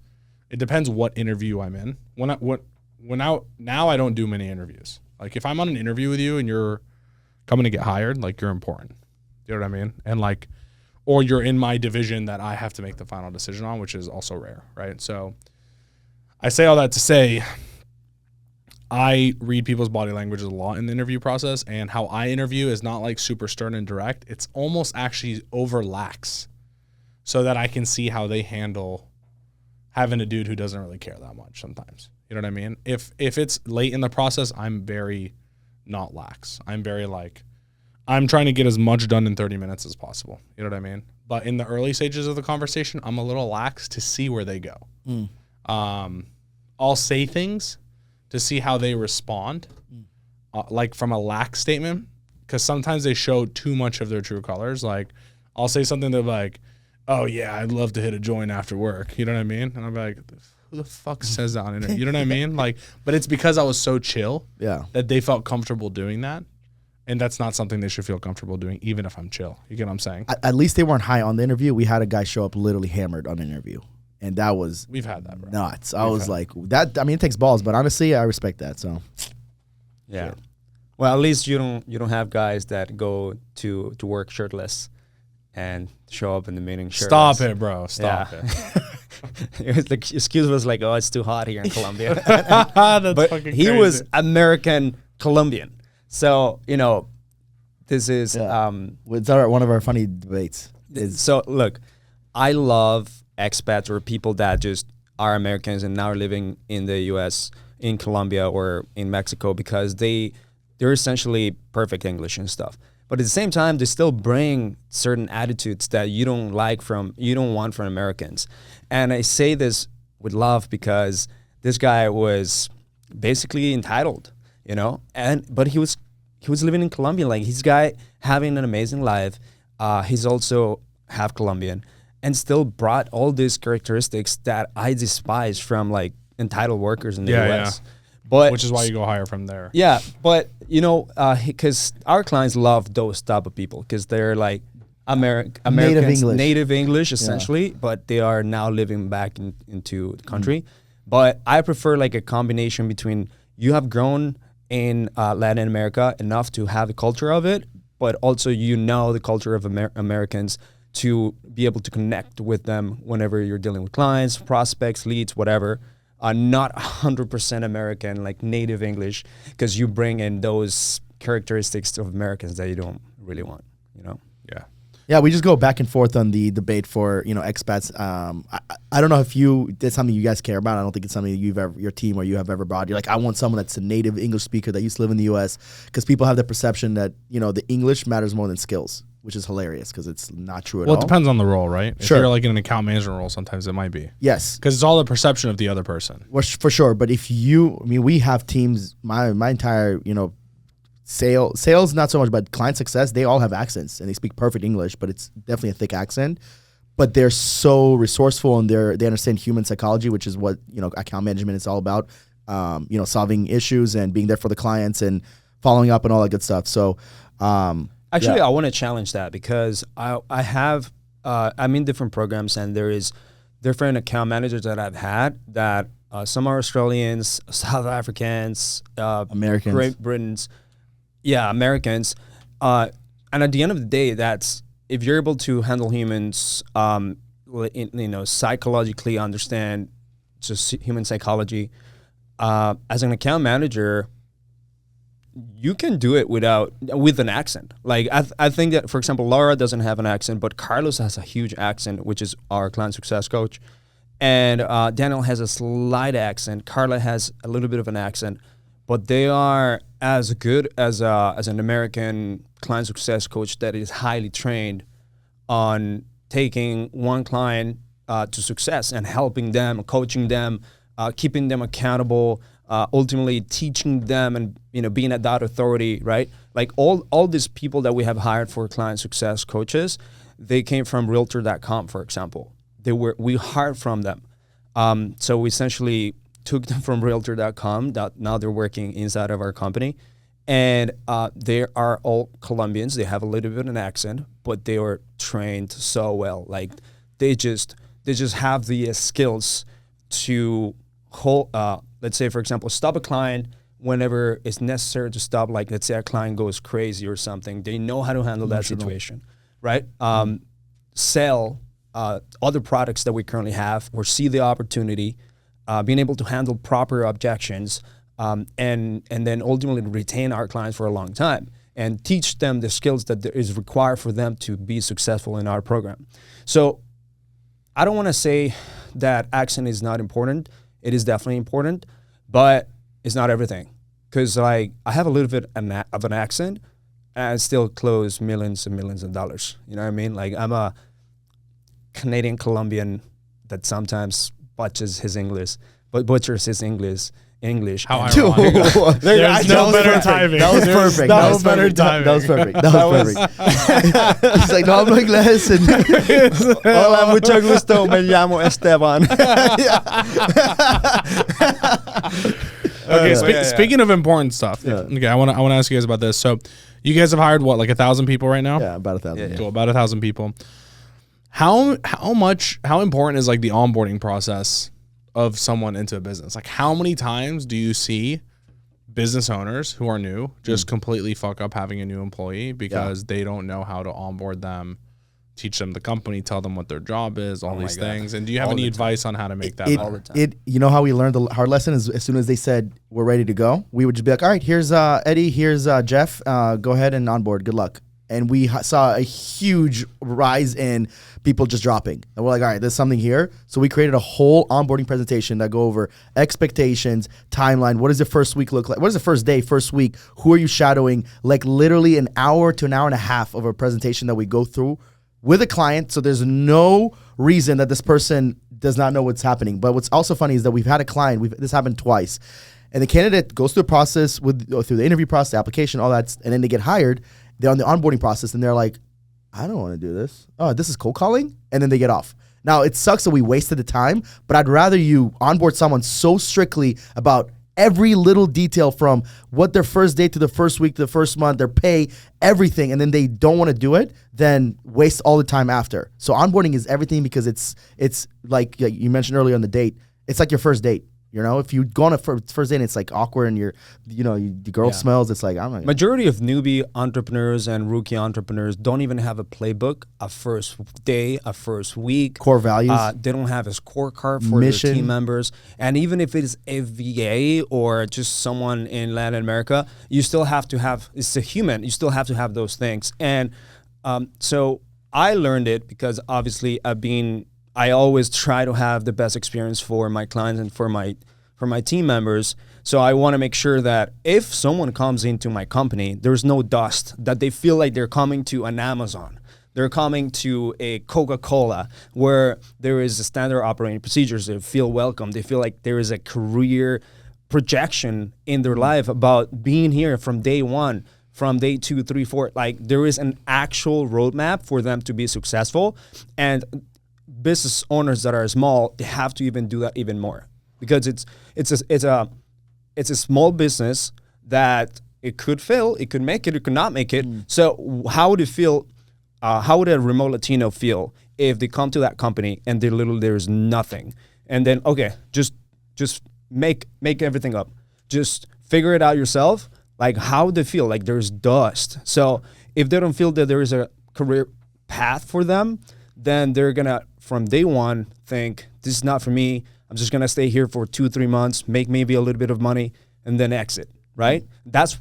it depends what interview I'm in. Now I don't do many interviews. Like, if I'm on an interview with you and you're coming to get hired, like, you're important. You know what I mean? And, like, or you're in my division that I have to make the final decision on, which is also rare, right? So I say all that to say I read people's body language a lot in the interview process, and how I interview is not like super stern and direct. It's almost actually over lax so that I can see how they handle having a dude who doesn't really care that much sometimes. You know what I mean? If it's late in the process, I'm very not lax. I'm very like, I'm trying to get as much done in 30 minutes as possible. You know what I mean? But in the early stages of the conversation, I'm a little lax to see where they go. I'll say things to see how they respond, like from a lax statement, because sometimes they show too much of their true colors. Like, I'll say something that like, oh yeah, I'd love to hit a joint after work. You know what I mean? And I'm like, who the fuck says that on internet? You know what I mean? Like, but it's because I was so chill that they felt comfortable doing that. And that's not something they should feel comfortable doing, even if I'm chill. You get what I'm saying? At least they weren't high on the interview. We had a guy show up literally hammered on an interview. And that was We've had that, bro. Nuts. I was like, that. I mean, it takes balls, but honestly, I respect that. So, yeah. Well, at least you don't have guys that go to work shirtless and show up in the meeting shirtless. Stop it, bro. Stop it. It was the excuse was like, oh, it's too hot here in Colombia. That's but fucking he crazy. was American Colombian. So, this is it's one of our funny debates. So look, I love expats or people that just are Americans and now are living in the U.S., in Colombia or in Mexico, because they're essentially perfect English and stuff. But at the same time, they still bring certain attitudes that you don't want from Americans. And I say this with love because this guy was basically entitled, but he was living in Colombia. Like, he's guy having an amazing life. He's also half Colombian, and still brought all these characteristics that I despise from like entitled workers in the US. Yeah. But which is why you go higher from there. Yeah, but because our clients love those type of people, because they're like Americans, native English essentially, but they are now living back into the country. But I prefer like a combination between you have grown in Latin America enough to have the culture of it, but also the culture of Americans to be able to connect with them whenever you're dealing with clients, prospects, leads, whatever. Not 100% American, like native English, because you bring in those characteristics of Americans that you don't really want, Yeah. Yeah, we just go back and forth on the debate for expats. I don't know if that's something you guys care about. I don't think it's something your team or you have ever brought. You're like, I want someone that's a native English speaker that used to live in the U.S. because people have the perception that the English matters more than skills, which is hilarious because it's not true at all. Well, it depends on the role, right? Sure. If you're like in an account management role, sometimes it might be. Yes. Because it's all the perception of the other person. Well, for sure. But if we have teams, my entire, sales, not so much, but client success, they all have accents and they speak perfect English, but it's definitely a thick accent. But they're so resourceful and they understand human psychology, which is what, account management is all about, solving issues and being there for the clients and following up and all that good stuff. So, actually, I want to challenge that because I'm in different programs and there is different account managers that I've had that some are Australians, South Africans, Americans, Great Britons. Yeah, Americans. And at the end of the day, that's if you're able to handle humans, psychologically understand just human psychology, as an account manager, you can do it with an accent. Like I think that, for example, Laura doesn't have an accent, but Carlos has a huge accent, which is our client success coach. And Daniel has a slight accent. Carla has a little bit of an accent. But they are as good as an American client success coach that is highly trained on taking one client to success and helping them, coaching them, keeping them accountable, ultimately teaching them and being at that authority, right? Like all these people that we have hired for client success coaches, they came from Realtor.com, for example. We hired from them. So we essentially took them from Realtor.com. Now they're working inside of our company, and they are all Colombians. They have a little bit of an accent, but they are trained so well. Like they just have the skills to hold. Let's say, for example, stop a client whenever it's necessary to stop. Like let's say a client goes crazy or something. They know how to handle that situation, right? Sell other products that we currently have, or see the opportunity. Being able to handle proper objections, and then ultimately retain our clients for a long time and teach them the skills that is required for them to be successful in our program. So I don't want to say that accent is not important. It is definitely important, but it's not everything. Because I have a little bit of an accent and I still close millions and millions of dollars. You know what I mean? Like I'm a Canadian Colombian that sometimes butchers his English. How ironic. There's no better timing. That was perfect. That was better timing. That was perfect. That was perfect. He's like, no hablo inglés. Hola, mucho gusto. Me llamo Esteban. Okay, speaking of important stuff. Okay, I want to ask you guys about this. So, you guys have hired what, like 1,000 people right now? Yeah, about 1,000. Cool, about 1,000 people. How important is like the onboarding process of someone into a business? Like how many times do you see business owners who are new just completely fuck up having a new employee because they don't know how to onboard them, teach them the company, tell them what their job is, all these things? And do you have any advice on how to make that all the time? You know how we learned the hard lesson is as soon as they said we're ready to go, we would just be like, all right, here's Eddie, here's Jeff, go ahead and onboard, good luck. and we saw a huge rise in people just dropping. And we're like, all right, there's something here. So we created a whole onboarding presentation that go over expectations, timeline. What does the first week look like? What is the first day, first week? Who are you shadowing? Like literally an hour to an hour and a half of a presentation that we go through with a client. So there's no reason that this person does not know what's happening. But what's also funny is that we've had a client, this happened twice. And the candidate goes through the process through the interview process, the application, all that, and then they get hired. They're on the onboarding process, and they're like, I don't want to do this. Oh, this is cold calling? And then they get off. Now, it sucks that we wasted the time, but I'd rather you onboard someone so strictly about every little detail from what their first day to the first week to the first month, their pay, everything, and then they don't want to do it, than waste all the time after. So onboarding is everything because it's like you mentioned earlier on the date. It's like your first date. You know, if you go on a first date and it's like awkward and the girl smells, it's like, I'm not. Majority of newbie entrepreneurs and rookie entrepreneurs don't even have a playbook, a first day, a first week. Core values. They don't have a scorecard for Mission. their team members. And even if it is a VA or just someone in Latin America, you still have to have, it's a human, you still have to have those things. And so I learned it because obviously I always try to have the best experience for my clients and for my team members. So I want to make sure that if someone comes into my company, there's no dust, that they feel like they're coming to an Amazon. They're coming to a Coca-Cola where there is a standard operating procedures. They feel welcome. They feel like there is a career projection in their life about being here from day one, from day 2, 3, 4. Like there is an actual roadmap for them to be successful. And business owners that are small, they have to even do that even more, because it's a small business that it could fail, it could make it could not make it. So how would it feel? How would a remote Latino feel if they come to that company and there's nothing, and then just make everything up, just figure it out yourself? Like how would they feel? Like there's dust. So if they don't feel that there is a career path for them, then they're gonna from day one think, this is not for me. I'm just gonna stay here for 2-3 months, make maybe a little bit of money, and then exit. Right? That's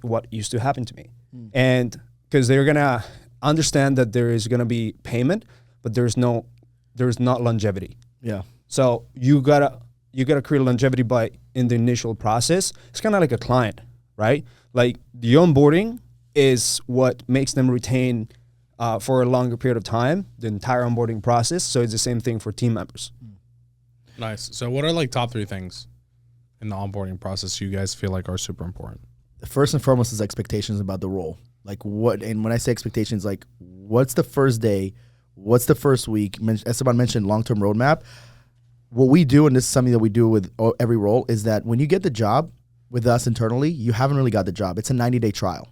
what used to happen to me. And because they're gonna understand that there is gonna be payment, but there's not longevity. Yeah. So you gotta create longevity in the initial process. It's kind of like a client, right? Like the onboarding is what makes them retain for a longer period of time, the entire onboarding process. So it's the same thing for team members. Nice. So what are like top 3 things in the onboarding process you guys feel like are super important? First and foremost is expectations about the role. Like what, and when I say expectations, like what's the first day? What's the first week? Esteban mentioned long-term roadmap. What we do, and this is something that we do with every role, is that when you get the job with us internally, you haven't really got the job. It's a 90-day trial.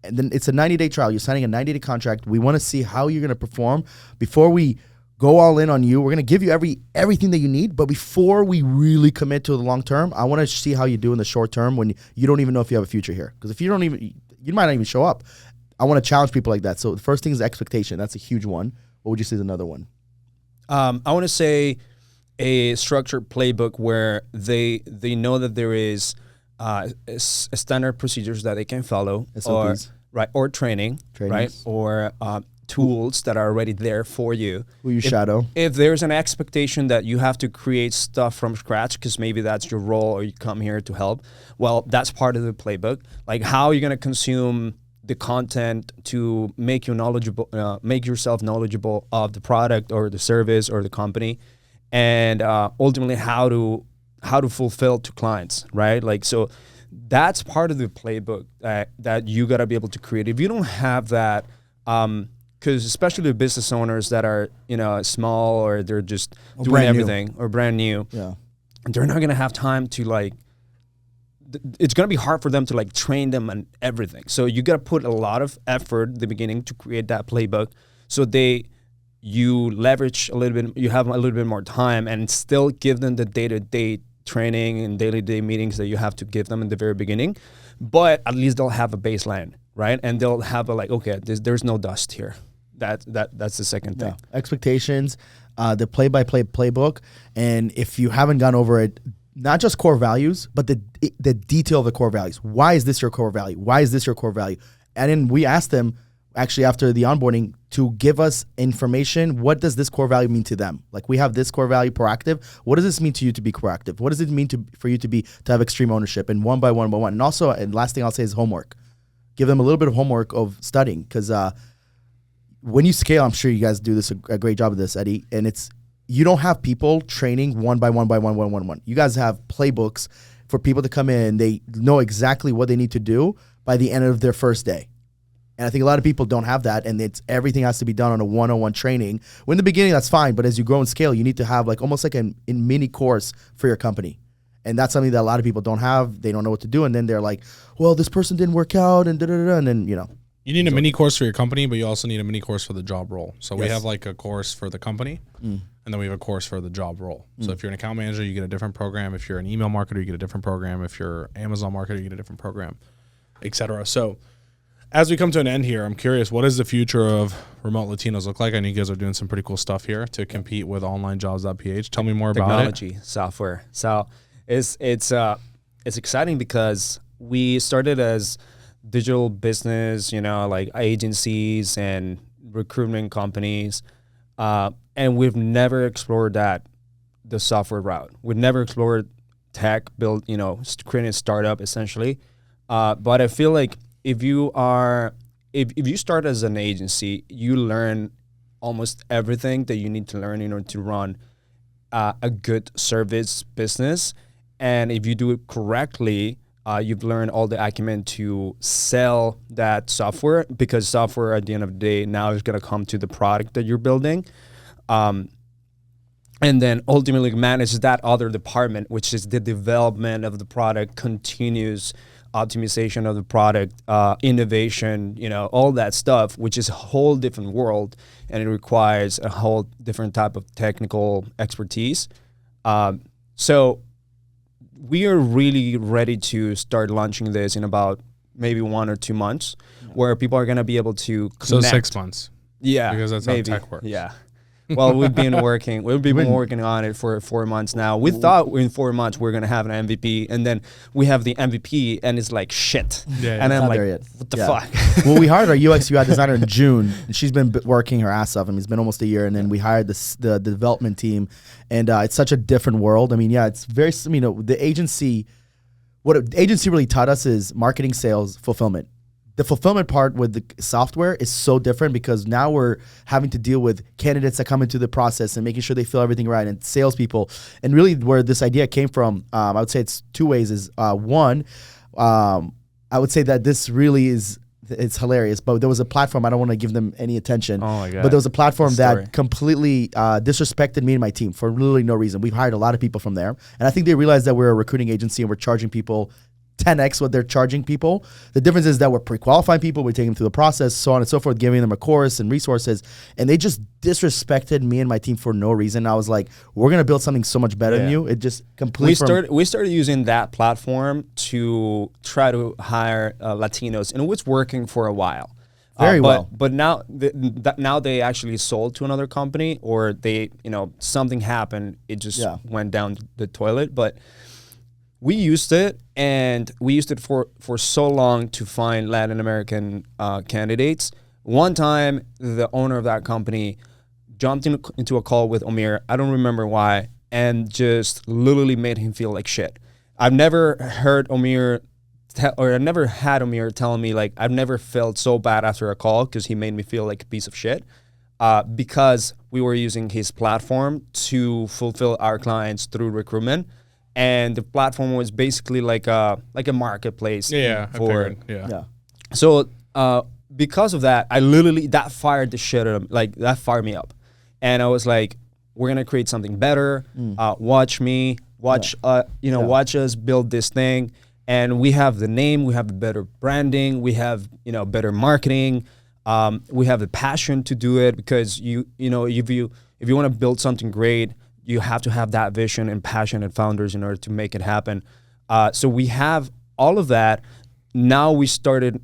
And then it's a 90-day trial. You're signing a 90-day contract. We want to see how you're going to perform before we go all in on you. We're going to give you everything that you need, but before we really commit to the long term, I want to see how you do in the short term when you don't even know if you have a future here. Because if you might not even show up. I want to challenge people like that. So the first thing is expectation. That's a huge one. What would you say is another one? I want to say a structured playbook where they know that there is standard procedures that they can follow, SOPs. or training, right, or tools that are already there for you. Who you shadow. If there's an expectation that you have to create stuff from scratch because maybe that's your role or you come here to help, well, that's part of the playbook. Like how you're going to consume the content to make you knowledgeable, make yourself knowledgeable of the product or the service or the company, and ultimately how to fulfill to clients, right? Like, so that's part of the playbook that you got to be able to create. If you don't have that, because especially the business owners that are, small or they're just doing everything or brand new, they're not going to have time to it's going to be hard for them to train them on everything. So you got to put a lot of effort at the beginning to create that playbook. So you leverage a little bit, you have a little bit more time and still give them the day-to-day training and day-to-day meetings that you have to give them in the very beginning. But at least they'll have a baseline, right? And they'll have there's no dust here. That's the second thing. Expectations, the play-by-play playbook. And if you haven't gone over it, not just core values, but the detail of the core values. Why is this your core value? Why is this your core value? And then we asked them, actually after the onboarding, to give us information. What does this core value mean to them? Like, we have this core value, proactive. What does this mean to you to be proactive? What does it mean for you to have extreme ownership? And one by one. And also, and last thing I'll say is homework. Give them a little bit of homework of studying, because when you scale, I'm sure you guys do this a great job of this, Eddie. And you don't have people training one by one. You guys have playbooks for people to come in. They know exactly what they need to do by the end of their first day. And I think a lot of people don't have that, and everything has to be done on a one-on-one training. Well, in the beginning, that's fine, but as you grow and scale, you need to have almost like a mini course for your company. And that's something that a lot of people don't have. They don't know what to do, and then they're like, well, this person didn't work out, and da-da-da-da, and then, You need a mini course for your company, but you also need a mini course for the job role. So we have a course for the company, and then we have a course for the job role. So if you're an account manager, you get a different program. If you're an email marketer, you get a different program. If you're Amazon marketer, you get a different program, etc. So as we come to an end here, I'm curious, what does the future of Remote Latinos look like? I know you guys are doing some pretty cool stuff here to compete with onlinejobs.ph. Tell me more about it. Technology, software. So it's exciting because we started as digital business, like agencies and recruitment companies, and we've never explored the software route. We've never explored tech, creating a startup essentially. But I feel like if you start as an agency, you learn almost everything that you need to learn in order to run a good service business. And if you do it correctly, you've learned all the acumen to sell that software, because software at the end of the day now is going to come to the product that you're building. And then ultimately manage that other department, which is the development of the product, continuous optimization of the product, innovation, all that stuff, which is a whole different world, and it requires a whole different type of technical expertise. So we are really ready to start launching this in about maybe 1 or 2 months, where people are going to be able to connect. So 6 months. Yeah. Because that's maybe. how tech works. Yeah. Well, we've been working on it for 4 months now. We thought in 4 months we're gonna have an MVP, and then we have the MVP, and it's like shit. Yeah, and I'm like, there yet. what the fuck? Well, we hired our UX UI designer in June, and she's been working her ass off. I mean, it's been almost a year, and then we hired the development team, and it's such a different world. I mean, it's very, the agency. What the agency really taught us is marketing, sales, fulfillment. The fulfillment part with the software is so different, because now we're having to deal with candidates that come into the process and making sure they fill everything right, and salespeople. And really where this idea came from, I would say it's 2 ways. Is one, I would say that this really it's hilarious, but there was a platform, I don't want to give them any attention. Oh my God. But there was a platform that completely disrespected me and my team for literally no reason. We've hired a lot of people from there. And I think they realized that we're a recruiting agency and we're charging people 10x what they're charging people. The difference is that we're pre-qualifying people, we're taking them through the process, so on and so forth, giving them a course and resources, and they just disrespected me and my team for no reason. I was like, we're gonna build something so much better than you. It just completely. We started using that platform to try to hire Latinos, and it was working for a while. Very well. But now now they actually sold to another company, or they something happened. It just went down the toilet. But we used it, and we used it for so long to find Latin American candidates. One time, the owner of that company jumped into a call with Omer. I don't remember why, and just literally made him feel like shit. I've never heard Omer, I never had Omer tell me, like, I've never felt so bad after a call, because he made me feel like a piece of shit. Because we were using his platform to fulfill our clients through recruitment. And the platform was basically like a marketplace. Yeah. So because of that, that fired the shit out of, that fired me up. And I was like, we're gonna create something better. Watch us build this thing. And we have the name, we have the better branding, we have better marketing, we have the passion to do it, because if you want to build something great, you have to have that vision and passionate founders in order to make it happen. So we have all of that. Now we started,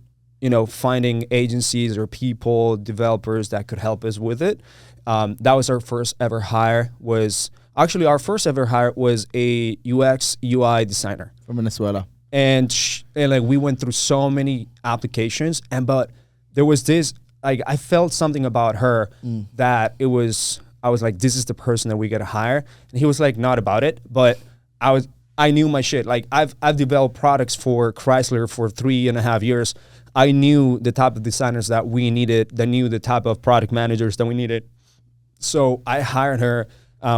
finding agencies or people, developers that could help us with it. That was our first ever hire. Our first ever hire was a UX UI designer From Venezuela. and like we went through so many applications, but there was this, like I felt something about her that I was like, this is the person that we gotta hire. And he was like, not about it, but I knew my shit. Like I've developed products for Chrysler for 3.5 years. I knew the type of designers that we needed, that knew the type of product managers that we needed. So I hired her.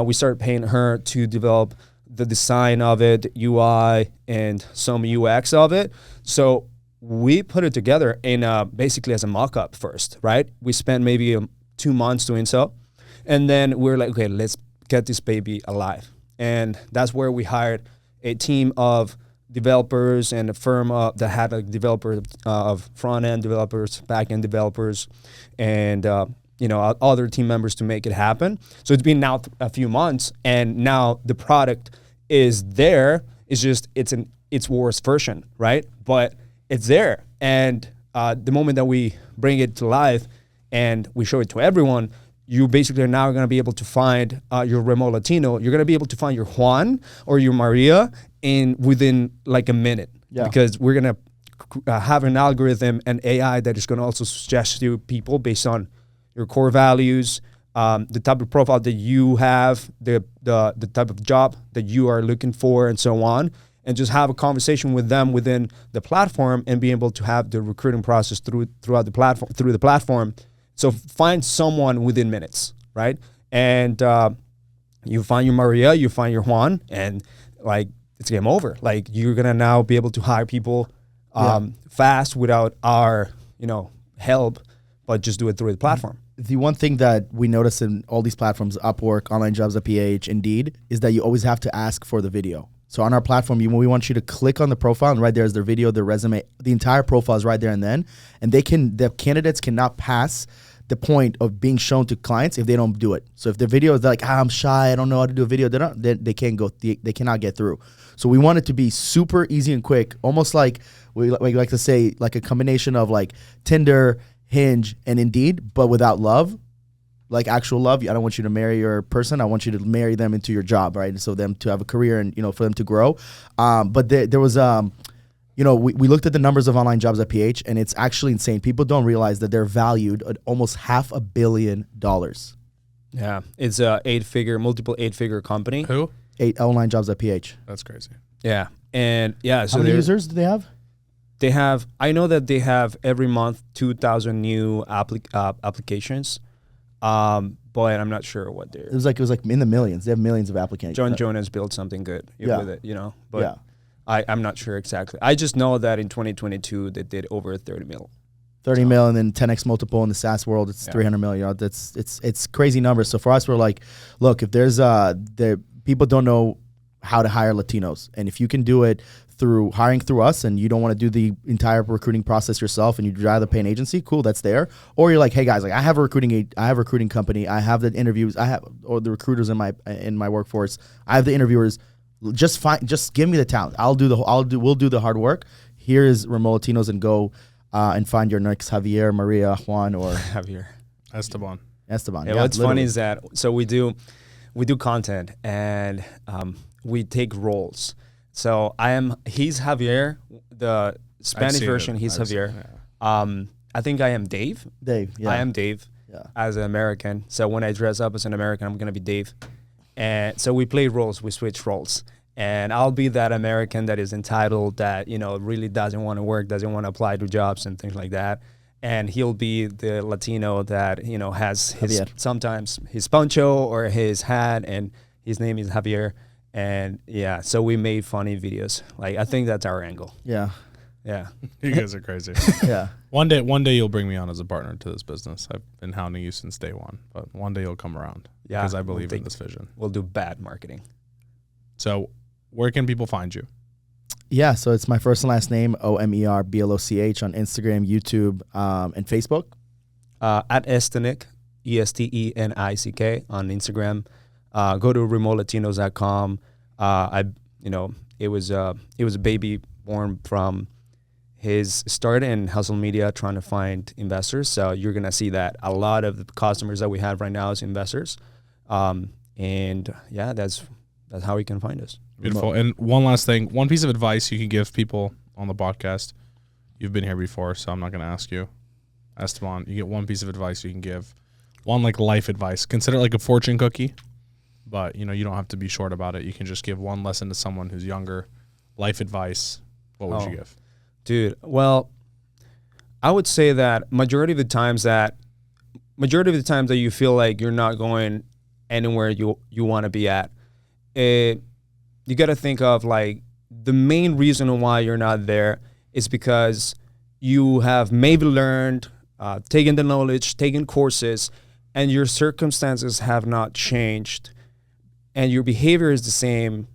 We started paying her to develop the design of it, UI, and some UX of it. So we put it together in basically as a mock-up first, right? We spent maybe 2 months doing so. And then we're like, okay, let's get this baby alive. And that's where we hired a team of developers and a firm that had a developer of front-end developers, back-end developers, and other team members to make it happen. So it's been now a few months, and now the product is there. It's just its worst version, right? But it's there, and the moment that we bring it to life and we show it to everyone, you basically are now going to be able to find your Remote Latino. You're going to be able to find your Juan or your Maria within like a minute, because we're going to have an algorithm and AI that is going to also suggest you people based on your core values, the type of profile that you have, the type of job that you are looking for, and so on, and just have a conversation with them within the platform and be able to have the recruiting process through the platform. So find someone within minutes, right? And you find your Maria, you find your Juan, and like it's game over. Like you're gonna now be able to hire people fast without our help, but just do it through the platform. The one thing that we notice in all these platforms, Upwork, Online Jobs, PH, Indeed, is that you always have to ask for the video. So on our platform, we want you to click on the profile, and right there is their video, their resume. The entire profile is right there and then. And the candidates cannot pass the point of being shown to clients if they don't do it. So if the video is like, I'm shy, I don't know how to do a video, they cannot get through. So we want it to be super easy and quick, almost like we like to say, like a combination of like Tinder, Hinge, and Indeed, but without love, like actual love. I don't want you to marry your person. I want you to marry them into your job, right? So them to have a career and for them to grow. But there was we looked at the numbers of Online Jobs at PH, and it's actually insane. People don't realize that they're valued at almost $500 million. Yeah, it's a multiple eight-figure company. Who? Online Jobs at PH. That's crazy. Yeah, and yeah. So how many users do they have? I know that they have every month 2,000 new applications, but I'm not sure what they're. It was like in the millions. They have millions of applications. John Jonas built something good with it, but I'm not sure exactly. I just know that in 2022 they did over 30 mil. 30 mil, and then 10x multiple in the SaaS world, it's 300 million. It's crazy numbers. So for us, we're like, look, if there's people don't know how to hire Latinos, and if you can do it through hiring through us, and you don't want to do the entire recruiting process yourself, and you'd rather pay an agency, cool, that's there. Or you're like, hey guys, like I have a recruiting company, I have the interviews, or the recruiters in my workforce, I have the interviewers. Just give me the talent. We'll do the hard work. Here is Remote Latinos, and go and find your next Javier, Maria, Juan, or Javier, Esteban. Yeah, what's funny is that we do content, and we take roles. So he's Javier, the Spanish version. He's Javier. Yeah. I think I am Dave. Yeah. I am Dave. Yeah. As an American. So when I dress up as an American, I'm gonna be Dave. And so we play roles. We switch roles. And I'll be that American that is entitled, that really doesn't want to work, doesn't want to apply to jobs and things like that. And he'll be the Latino that has sometimes his poncho or his hat, and his name is Javier. And yeah, so we made funny videos. Like I think that's our angle. Yeah. You guys are crazy. Yeah. One day you'll bring me on as a partner to this business. I've been hounding you since day one, but one day you'll come around. Yeah, because I believe in this vision. We'll do bad marketing. So where can people find you? Yeah, so it's my first and last name, Omer Bloch, on Instagram, YouTube, and Facebook. At Estenick, ESTENICK on Instagram. Go to remotelatinos.com. It was a baby born from his start in hustle media, trying to find investors. So you're gonna see that a lot of the customers that we have right now is investors, and yeah, that's that's how you can find us. Beautiful. And one last thing, one piece of advice you can give people on the podcast. You've been here before, so I'm not going to ask you. Esteban, you get one piece of advice you can give. One like life advice. Consider it like a fortune cookie, but you don't have to be short about it. You can just give one lesson to someone who's younger. Life advice. What would you give? Dude, well, I would say that majority of the times that you feel like you're not going anywhere you want to be at, you got to think of like the main reason why you're not there is because you have maybe learned, taken the knowledge, taken courses, and your circumstances have not changed, and your behavior is the same.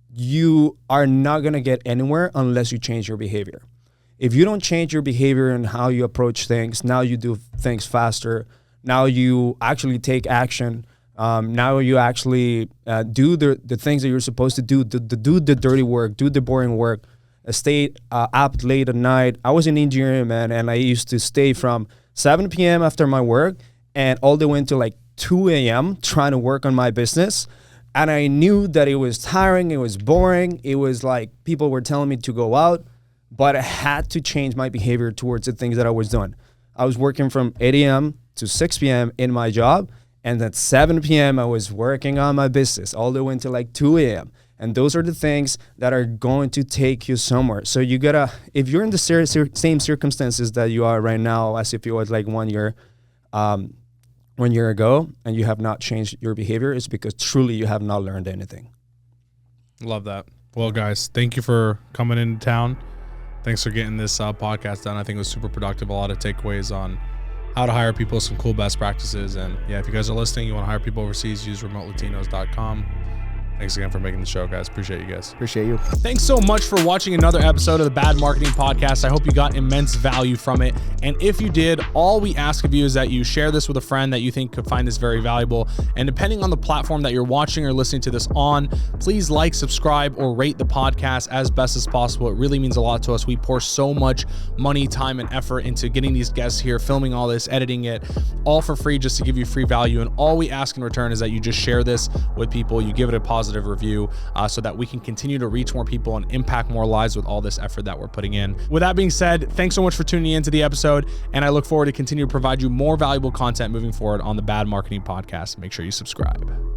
You are not going to get anywhere unless you change your behavior. If you don't change your behavior and how you approach things, now you do things faster. Now you actually take action. Now you actually do the things that you're supposed to do, do the dirty work, do the boring work, stay up late at night. I was in engineering, man, and I used to stay from 7 p.m. after my work and all the way until like 2 a.m. trying to work on my business. And I knew that it was tiring, it was boring, it was like people were telling me to go out, but I had to change my behavior towards the things that I was doing. I was working from 8 a.m. to 6 p.m. in my job, and at 7 p.m. I was working on my business all the way until like 2 a.m. And those are the things that are going to take you somewhere. So you gotta, if you're in the same circumstances that you are right now, as if you was like 1 year ago, and you have not changed your behavior, it's because truly you have not learned anything. Love that. Well, guys, thank you for coming into town. Thanks for getting this podcast done. I think it was super productive. A lot of takeaways on how to hire people, some cool best practices. And yeah, if you guys are listening, you want to hire people overseas, use remotelatinos.com. Thanks again for making the show, guys. Appreciate you guys. Appreciate you. Thanks so much for watching another episode of the Bad Marketing Podcast. I hope you got immense value from it. And if you did, all we ask of you is that you share this with a friend that you think could find this very valuable. And depending on the platform that you're watching or listening to this on, please like, subscribe, or rate the podcast as best as possible. It really means a lot to us. We pour so much money, time, and effort into getting these guests here, filming all this, editing it, all for free just to give you free value. And all we ask in return is that you just share this with people. You give it a positive review so that we can continue to reach more people and impact more lives with all this effort that we're putting in. With that being said, thanks so much for tuning into the episode, and I look forward to continue to provide you more valuable content moving forward on the Bad Marketing Podcast. Make sure you subscribe.